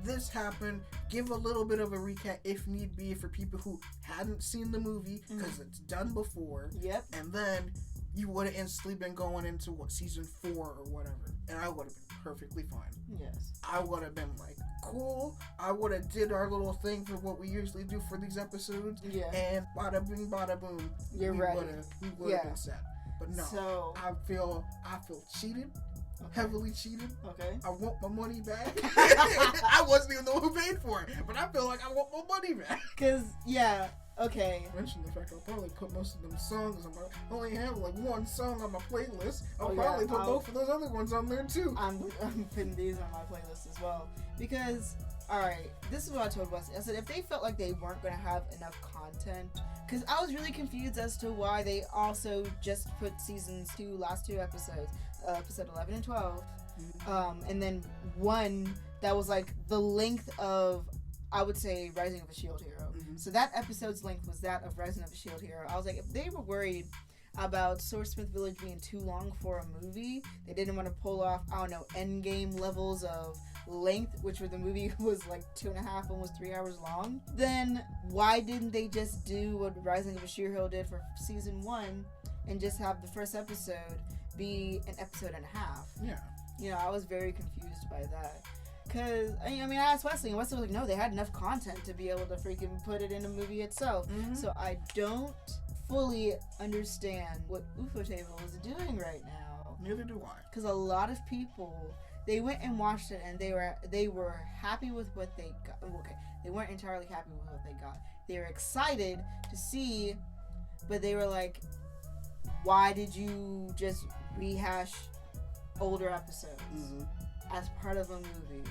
this happened. Give a little bit of a recap if need be for people who hadn't seen the movie because it's done before.
Yep.
And then you would have instantly been going into season 4 or whatever, and I would have been perfectly fine.
Yes.
I would have been like, cool. I would have did our little thing for what we usually do for these episodes.
Yeah.
And bada bing, bada boom.
You're right.
We would have been set. But no.
So
I feel cheated. Okay. Heavily cheated.
Okay.
I want my money back. I wasn't even the one who paid for it, but I feel like I want my money back.
Okay.
Mention the fact I'll probably put most of them songs on my. I only have like one song on my playlist. I'll probably put both of those other ones on there too.
I'm putting these on my playlist as well because. Alright, this is what I told Wesley. I said if they felt like they weren't going to have enough content, because I was really confused as to why they also just put seasons 2, last 2 episodes, episode 11 and 12, and then one that was like the length of, I would say, Rising of a Shield Hero. Mm-hmm. So that episode's length was that of Rising of a Shield Hero. I was like, if they were worried about Swordsmith Village being too long for a movie, they didn't want to pull off, I don't know, endgame levels of length, which for the movie was like 2.5, almost 3 hours long, then why didn't they just do what Rising of a Shield did for season 1 and just have the first episode be an episode and a half?
Yeah.
You know, I was very confused by that. Because, I mean, I asked Wesley, and Wesley was like, no, they had enough content to be able to freaking put it in a movie itself. Mm-hmm. So I don't fully understand what ufotable is doing right now.
Neither do I.
Because a lot of people, they went and watched it and they were happy with what they got. Okay, they weren't entirely happy with what they got. They were excited to see, but they were like, why did you just rehash older episodes as part of a movie?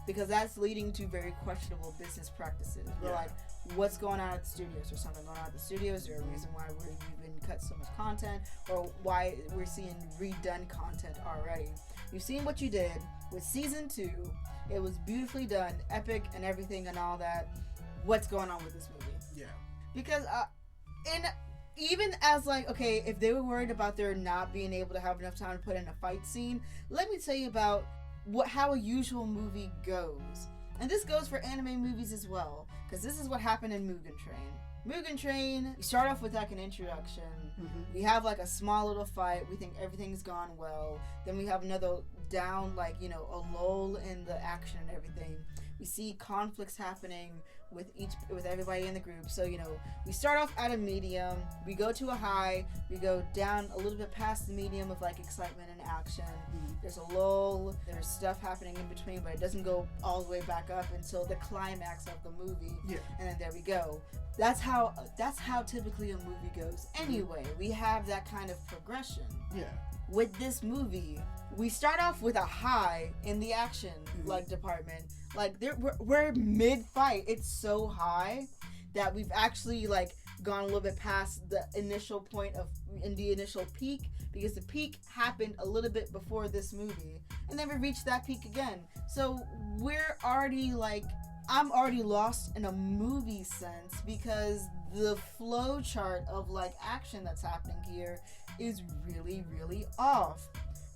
Because that's leading to very questionable business practices. We're like, what's going on at the studios? There's something going on at the studios. Is there a reason why we've been cut so much content, or why we're seeing redone content already? You've seen what you did with season 2. It was beautifully done, epic and everything and all that. What's going on with this movie?
Yeah.
Because even as like, okay, if they were worried about there not being able to have enough time to put in a fight scene, let me tell you about how a usual movie goes. And this goes for anime movies as well, because this is what happened in Mugen Train. Mugen Train, we start off with like an introduction. We have like a small little fight. We think everything's gone well. Then we have another down, like, you know, a lull in the action and everything. We see conflicts happening with everybody in the group. So, you know, we start off at a medium, we go to a high, we go down a little bit past the medium of like excitement and action. There's a lull, there's stuff happening in between, but it doesn't go all the way back up until the climax of the movie. Yeah. And then there we go. That's how typically a movie goes. Anyway, we have that kind of progression. Yeah. With this movie, we start off with a high in the action like department. Like we're mid-fight. It's so high that we've actually like gone a little bit past the initial point in the initial peak, because the peak happened a little bit before this movie, and then we reached that peak again. So we're already like, I'm already lost in a movie sense, because the flow chart of like action that's happening here is really, really off.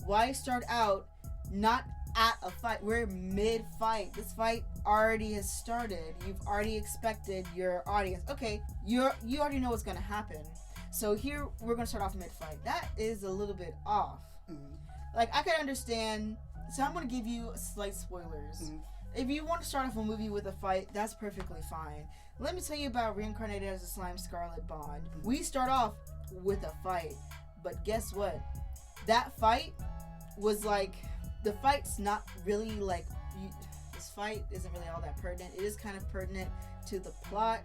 Why start out not at a fight? We're mid-fight. This fight already has started. You've already expected your audience. Okay, you already know what's going to happen. So here we're going to start off mid-fight. That is a little bit off. Like, I can understand. So I'm going to give you slight spoilers. If you want to start off a movie with a fight, that's perfectly fine. Let me tell you about Reincarnated as a Slime Scarlet Bond. We start off with a fight, but guess what? That fight was like, the fight's not really like, this fight isn't really all that pertinent. It is kind of pertinent to the plot,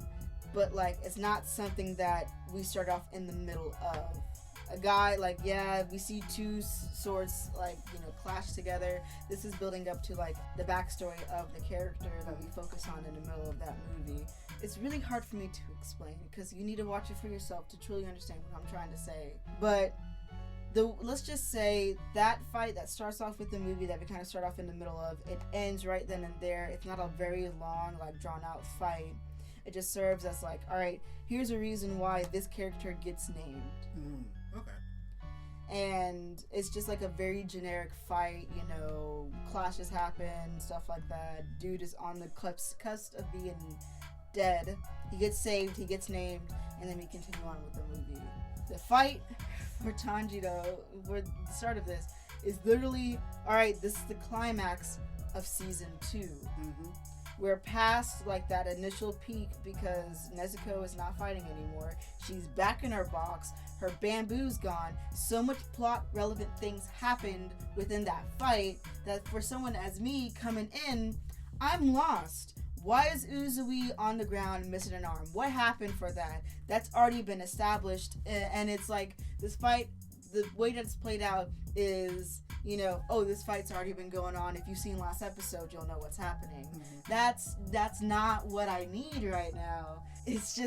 but like, it's not something that we start off in the middle of. A guy, like, yeah, we see two swords, like, you know, clash together. This is building up to, like, the backstory of the character that we focus on in the middle of that movie. It's really hard for me to explain, because you need to watch it for yourself to truly understand what I'm trying to say. But let's just say that fight that starts off with the movie that we kind of start off in the middle of, it ends right then and there. It's not a very long, like, drawn-out fight. It just serves as like, all right, here's a reason why this character gets named.
Okay.
And it's just like a very generic fight, you know, clashes happen, stuff like that. Dude is on the cusp of being dead. He gets saved, he gets named, and then we continue on with the movie. The fight for Tanjiro, for the start of this, is literally, alright, this is the climax of season 2. We're past like that initial peak because Nezuko is not fighting anymore. She's back in her box. Her bamboo's gone. So much plot relevant things happened within that fight that for someone as me coming in, I'm lost. Why is Uzui on the ground missing an arm? What happened for that? That's already been established, and it's like this fight, the way that it's played out is, you know, oh, this fight's already been going on. If you've seen last episode, you'll know what's happening. That's not what I need right now. It's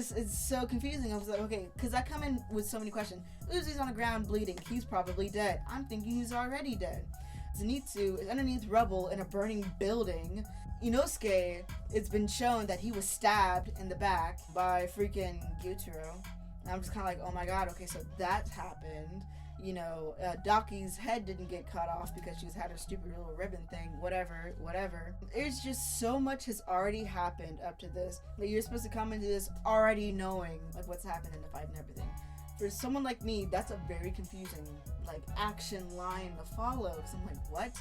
so confusing. I was like, okay, because I come in with so many questions. Uzui's on the ground bleeding. He's probably dead. I'm thinking he's already dead. Zenitsu is underneath rubble in a burning building. Inosuke, it's been shown that he was stabbed in the back by freaking Gyutaro. And I'm just kind of like, oh my god, okay, so that happened. You know, Daki's head didn't get cut off because she's had her stupid little ribbon thing, whatever. There's just so much has already happened up to this that you're supposed to come into this already knowing like what's happened in the fight and everything. For someone like me, that's a very confusing like action line to follow because I'm like, what?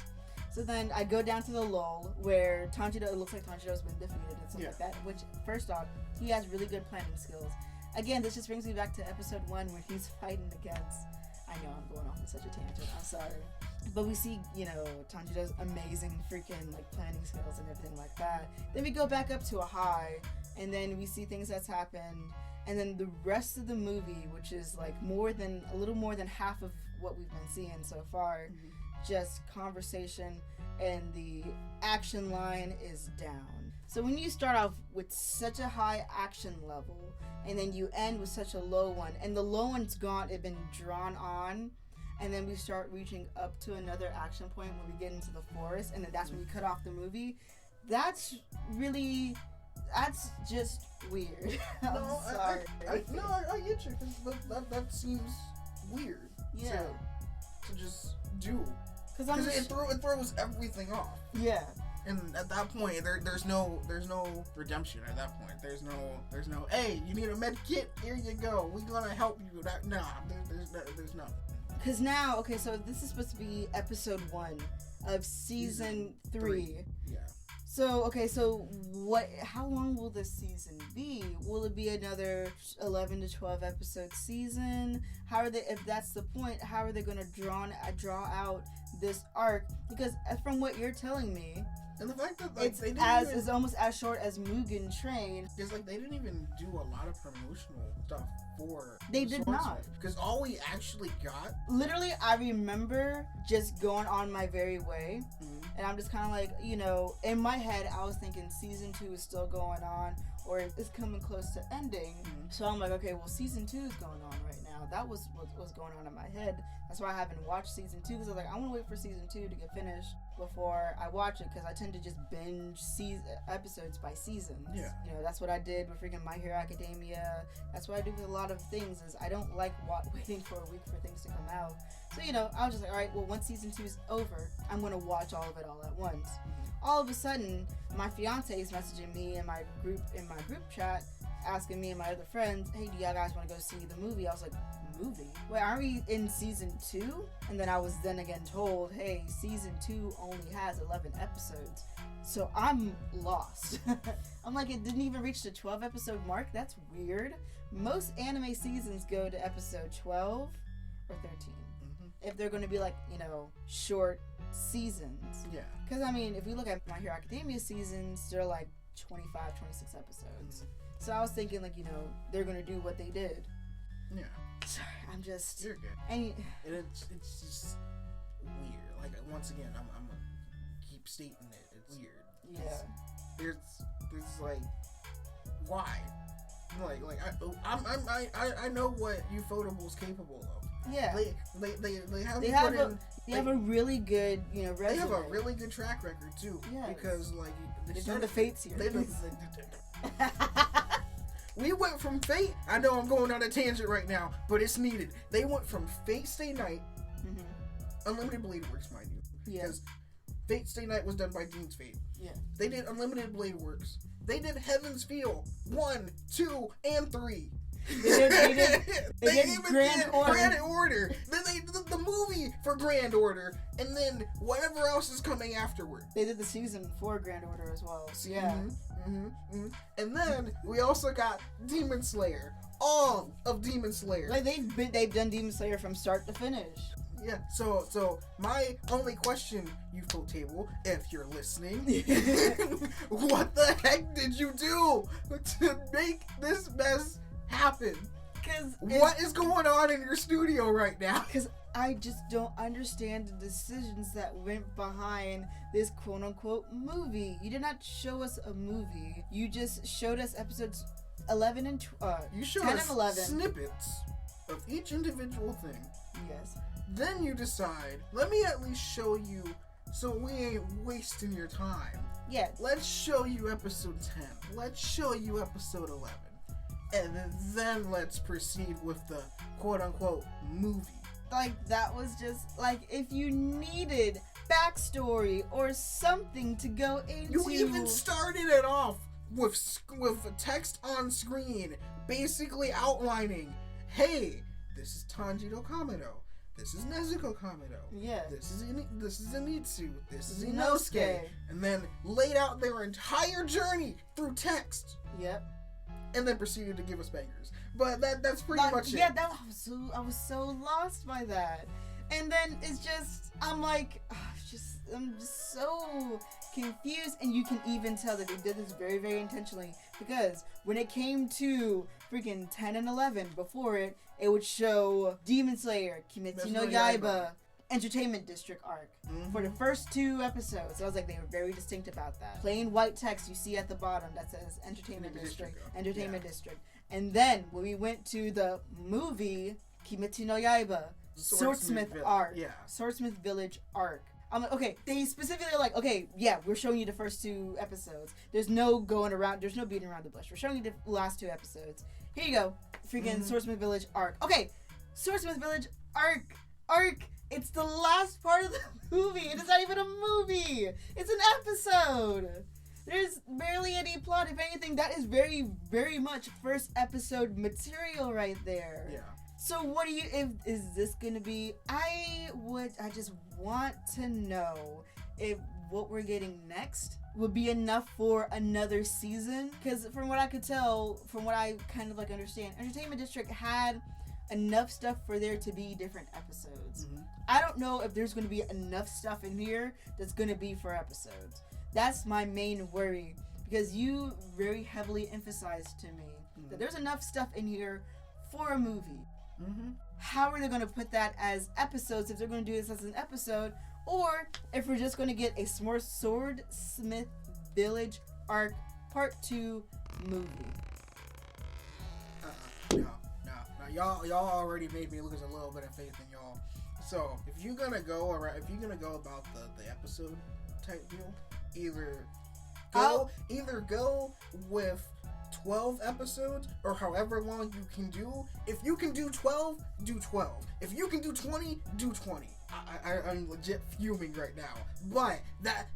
So then I go down to the lull where Tanjiro, it looks like Tanjiro's been defeated and stuff like that, which first off, he has really good planning skills. Again, this just brings me back to episode 1 when he's fighting against, I know I'm going off on such a tangent, I'm sorry. But we see, you know, Tanjiro's amazing freaking like planning skills and everything like that. Then we go back up to a high and then we see things that's happened. And then the rest of the movie, which is like a little more than half of what we've been seeing so far, just conversation and the action line is down. So when you start off with such a high action level and then you end with such a low one, and the low one's gone, it's been drawn on, and then we start reaching up to another action point when we get into the forest, and then that's when you cut off the movie, that's just weird.
No,
sorry.
I get you, because that seems weird.
Yeah.
To just do.
Because
it throws everything off.
Yeah.
And at that point, there's no redemption. At that point, there's no. Hey, you need a med kit? Here you go. We're gonna help you. There's nothing.
Because now, okay, so this is supposed to be episode 1 of season 3.
Yeah.
So, okay, so how long will this season be? Will it be another 11 to 12 episode season? If that's the point, how are they going to draw out this arc? Because from what you're telling me,
and the fact that like,
it's almost as short as Mugen Train.
Because like they didn't even do a lot of promotional stuff for.
They did not.
Because all we actually got.
Literally, I remember just going on my very way, and I'm just kind of like, you know, in my head, I was thinking season 2 is still going on, or it's coming close to ending. So I'm like, okay, well, season 2 is going on right now. That was what was going on in my head. That's why I haven't watched season 2, because I was like, I want to wait for season 2 to get finished before I watch it, because I tend to just binge episodes by seasons.
Yeah.
You know, that's what I did with freaking My Hero Academia. That's what I do with a lot of things, is I don't like waiting for a week for things to come out. So, you know, I was just like, all right, well, once season 2 is over, I'm going to watch all of it all at once. All of a sudden, my fiance is messaging me in my group chat, asking me and my other friends, hey, do y'all guys want to go see the movie? I was like, movie? Wait, aren't we in season 2? And then I was then again told, hey, season 2 only has 11 episodes. So I'm lost. I'm like, it didn't even reach the 12 episode mark? That's weird. Most anime seasons go to episode 12 or 13. If they're going to be like, you know, short seasons.
Yeah.
Because, I mean, if we look at My Hero Academia seasons, they're like 25, 26 episodes. So I was thinking, like, you know, they're going to do what they did.
Yeah.
Sorry, I'm just...
You're good.
And
it's just weird. Like, once again, I'm going to keep stating it. It's weird.
Yeah.
There's like, why? Like I know what Ufotable's capable of.
Yeah.
They have
a really good, you know, resume.
They have a really good track record too.
Yes.
Because like
they've done the fates here.
we went from Fate. I know I'm going on a tangent right now, but it's needed. They went from Fate Stay Night, Unlimited Blade Works, mind you, because Fate Stay Night was done by Dean's Fate.
Yeah.
They did Unlimited Blade Works. They did Heaven's Feel 1, 2, and 3.
They did Grand
Order. Then they did the movie for Grand Order, and then whatever else is coming afterward.
They did the season for Grand Order as well.
And then we also got Demon Slayer. All of Demon Slayer.
Like they've done Demon Slayer from start to finish.
Yeah. So my only question, ufotable, if you're listening, what the heck did you do to make this mess happen? What is going on in your studio right now?
Because I just don't understand the decisions that went behind this quote-unquote movie. You did not show us a movie. You just showed us episodes 11 and 10 and 11.
Snippets of each individual thing.
Yes.
Then you decide, let me at least show you so we ain't wasting your time.
Yeah.
Let's show you episode 10. Let's show you episode 11. And then let's proceed with the quote-unquote movie.
Like, that was just, like, if you needed backstory or something to go into...
You even started it off with text on screen, basically outlining, hey, this is Tanjiro Kamado. This is Nezuko Kamado.
Yeah.
This is Zenitsu. This is Inosuke. And then laid out their entire journey through text.
Yep.
And then proceeded to give us bangers. But that's pretty much it.
Yeah, I was so lost by that. And then it's just, I'm just so confused. And you can even tell that they did this very, very intentionally. Because when it came to freaking 10 and 11, before it would show Demon Slayer, Kimetsu no Yaiba, Entertainment District arc for the first 2 episodes. So I was like, they were very distinct about that. Plain white text you see at the bottom that says Entertainment District. And then when we went to the movie Kimetsu no Yaiba, Swordsmith arc, Swordsmith Village arc. I'm like, okay, they specifically are like, okay, yeah, we're showing you the first 2 episodes. There's no going around, there's no beating around the bush. We're showing you the last 2 episodes. Here you go, freaking Swordsmith Village arc. Okay, Swordsmith Village arc. It's the last part of the movie. It is not even a movie. It's an episode. There's barely any plot. If anything, that is very, very much first episode material right there.
Yeah.
So what do you, is this gonna be, I just want to know if what we're getting next would be enough for another season. Because from what I could tell, from what I kind of like understand, Entertainment District had enough stuff for there to be different episodes. I don't know if there's going to be enough stuff in here that's going to be for episodes. That's my main worry, because you very heavily emphasized to me that there's enough stuff in here for a movie. How are they going to put that as episodes if they're going to do this as an episode, or if we're just going to get a Swordsmith Village arc part 2 movie?
No. Y'all already made me lose a little bit of faith in y'all. So if you're gonna go about the episode type deal, either go with 12 episodes or however long you can do. If you can do 12, do 12. If you can do 20, do 20. I'm legit fuming right now. But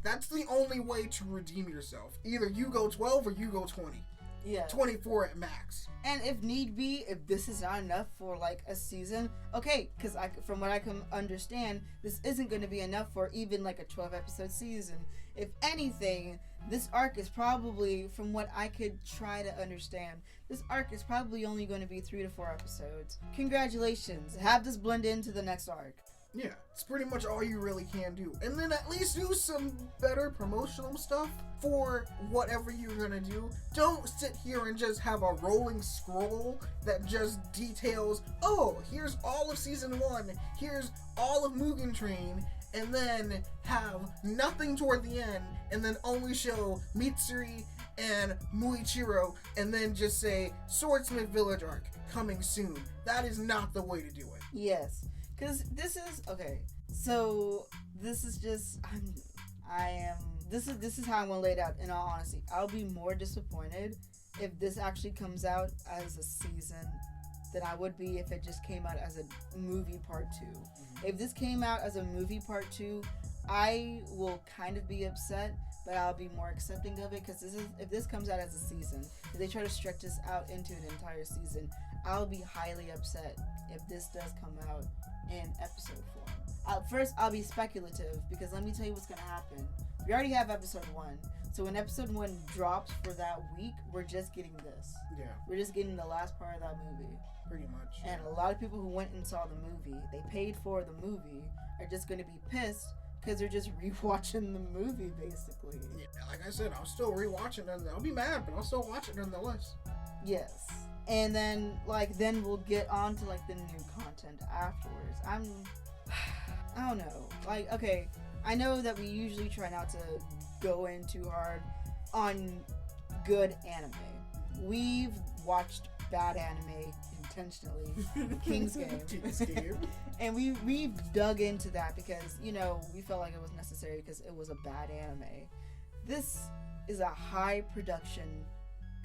that's the only way to redeem yourself. Either you go 12 or you go 20.
Yeah.
24 at max.
And if need be, if this is not enough for like a season, okay, because from what I can understand, this isn't going to be enough for even like a 12 episode season. If anything, this arc is probably, from what I could try to understand, this arc is probably only going to be 3 to 4 episodes. Congratulations, have this blend into the next arc.
Yeah, it's pretty much all you really can do. And then at least do some better promotional stuff for whatever you're gonna do. Don't sit here and just have a rolling scroll that just details, oh, here's all of season 1, here's all of Mugen Train, and then have nothing toward the end, and then only show Mitsuri and Muichiro, and then just say Swordsmith Village arc coming soon. That is not the way to do it.
Yes. Because this is, okay, so this is just, this is how I'm going to lay it out, in all honesty. I'll be more disappointed if this actually comes out as a season than I would be if it just came out as a movie part 2. If this came out as a movie part 2, I will kind of be upset, but I'll be more accepting of it, because if this comes out as a season, if they try to stretch this out into an entire season, I'll be highly upset if this does come out in episode form. First, I'll be speculative, because let me tell you what's going to happen. We already have episode 1. So when episode 1 drops for that week, we're just getting this.
Yeah.
We're just getting the last part of that movie.
Pretty much.
And a lot of people who went and saw the movie, they paid for the movie, are just going to be pissed because they're just rewatching the movie, basically.
Yeah, like I said, I'll still rewatch it, and I'll be mad, but I'll still watch it nonetheless.
Yes. And then, then we'll get on to, the new content afterwards. I don't know. Okay, I know that we usually try not to go in too hard on good anime. We've watched bad anime intentionally, King's Game. And we've dug into that because, we felt like it was necessary because it was a bad anime. This is a high production,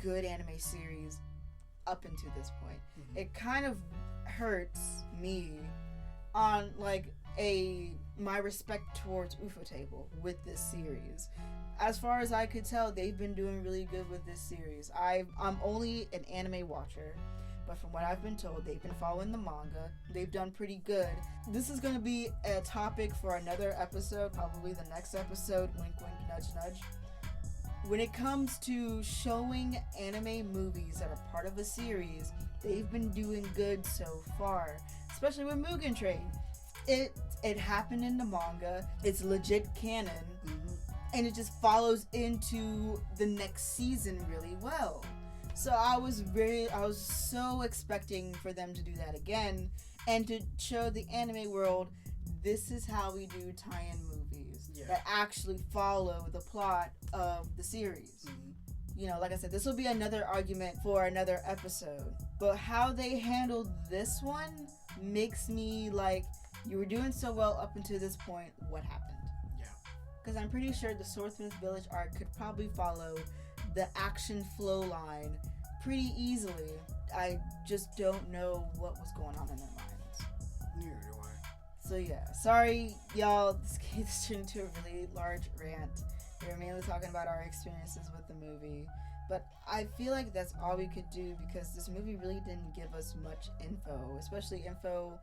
good anime series up until this point. It kind of hurts me on my respect towards ufotable with this series. As far as I could tell, they've been doing really good with this series. I'm only an anime watcher, but from what I've been told, they've been following the manga. They've done pretty good. This is going to be a topic for another episode, probably the next episode, wink wink, nudge nudge. When it comes to showing anime movies that are part of a series, they've been doing good so far, especially with Mugen Train. It happened in the manga. It's legit canon. And it just follows into the next season really well. So I was so expecting for them to do that again and to show the anime world this is how we do tie-in movies that actually follow the plot of the series. Like I said, this will be another argument for another episode. But how they handled this one makes me you were doing so well up until this point, what happened? Because I'm pretty sure the Swordsmith Village arc could probably follow the action flow line pretty easily. I just don't know what was going on in their minds.
Neither do I.
So yeah, sorry y'all, this turned into a really large rant. We were mainly talking about our experiences with the movie. But I feel like that's all we could do because this movie really didn't give us much info, especially info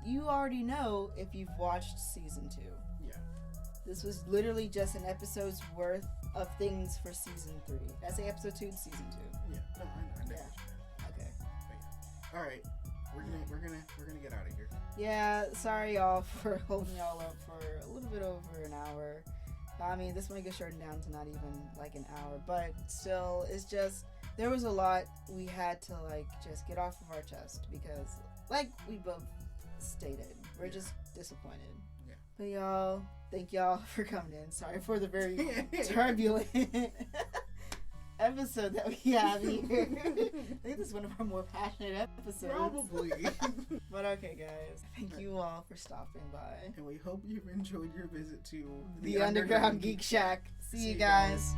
you already know if you've watched season 2.
Yeah.
This was literally just an episode's worth of things for season 3. Did I say episode 2 to season 2?
Yeah. No, I know what you meant.
Okay.
All right. We're gonna get out of here.
Yeah. Sorry y'all for holding y'all up for a little bit over an hour. I mean, this might get shortened down to not even an hour, but still, it's just there was a lot we had to just get off of our chest because, we both stated, we're just disappointed. Yeah. But y'all, thank y'all for coming in. Sorry for the very turbulent episode that we have here. I think this is one of our more passionate episodes.
Probably.
But okay, guys. Thank you all for stopping by.
And we hope you've enjoyed your visit to
the Underground Geek Shack. See you guys.